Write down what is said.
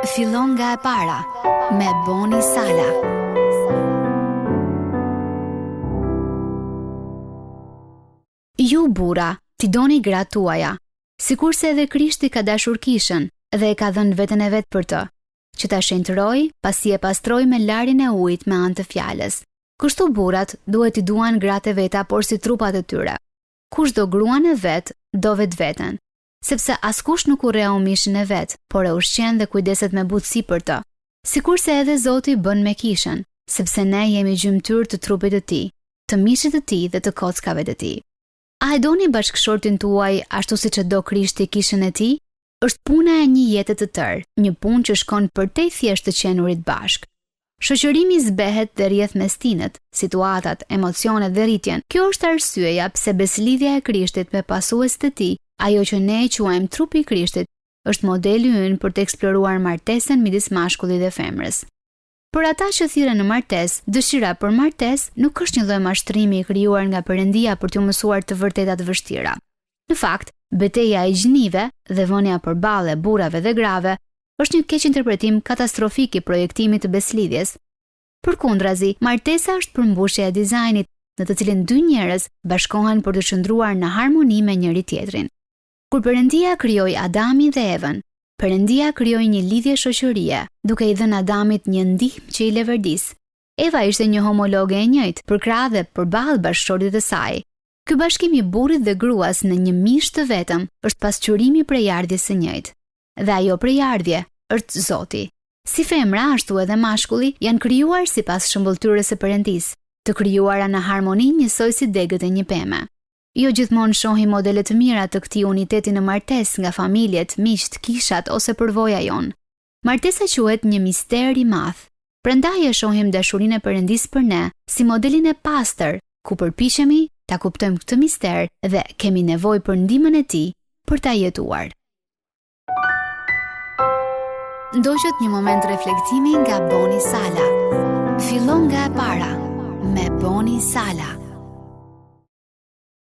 Fillon nga e para me Boni Sala. Ju burra, ti doni gratë tuaja, sikurse edhe Krishti ka dashur kishën dhe e ka dhënë veten e vet për të, që ta shenjtëroi, pasi e pastroi me larjen e ujit me anë të fjalës. Kështu burrat duhet i duan gratë e veta por si trupat e tyre. Kush do gruan e vet, do vetveten, sepse askush nuk urreu mishin e vet, por e ushqen dhe kujdeset me butësi për të. Sikurse edhe Zoti bën me kishën, sepse ne jemi gjymtyr të trupit të tij, të mishit të tij dhe të kockave të tij. A e doni bashkëshortin tuaj ashtu siç e do Krishti kishën e tij? Është puna e një jete të tërë, një punë që shkon përtej thjesht të qenurit bashk. Shoqërimi zbehet dhe rrjedh mestinët, situatat, emocionet dhe rritjen. Kjo është arsyeja pse beslidhja e Krishtit me pasuesit e tij, ajo që ne e quajmë trupi i Krishtit, është modeli ynë për të eksploruar martesën midis mashkullit dhe femrës. Për ata që thirren në martesë, dëshira për martesë nuk është një lloj mashtrimi i krijuar nga Perëndia për t'u mësuar të vërtetat vështira. Në fakt, betejë e gjinive dhe vënia përballë burrave dhe grave është një keq interpretim katastrofik i projektimit të beslidhjes. Përkundrazi, martesa është përmbushje e dizajnit në të cilin dy njerëz bashkohen për të qëndruar në harmoni me njëri tjetrin. Kur Perëndia krijoi Adamin dhe Evën, Perëndia krijoi një lidhje shoqërie, duke i dhënë Adamit një ndihmë që i leverdis. Eva ishte një homologe e njëjtë, përkrah dhe përballë bashkëshortit të saj. Ky bashkim i burrit dhe gruas në një mish të vetëm është pasqyrimi i prejardhjes së njëjtë. Dhe ajo prejardhje është Zoti. Si femra ashtu edhe mashkulli janë krijuar sipas shëmbulltyrës së Perëndisë, të krijuara në harmoni njësoj si degët e një peme. Jo gjithmonë shohim modele të mira të këtij uniteti në martesë nga familjet, miqt, kishat ose përvoja jon. Martesa quhet një mister i madh. Prandaj e shohim dashurinë e Perëndisë për ne si modelin e pastër, ku përpiqemi ta kuptojmë këtë mister dhe kemi nevojë për ndihmën e tij për ta jetuar. Ndoqët një moment reflektimi nga Boni Sala. Fillon nga e para me Boni Sala.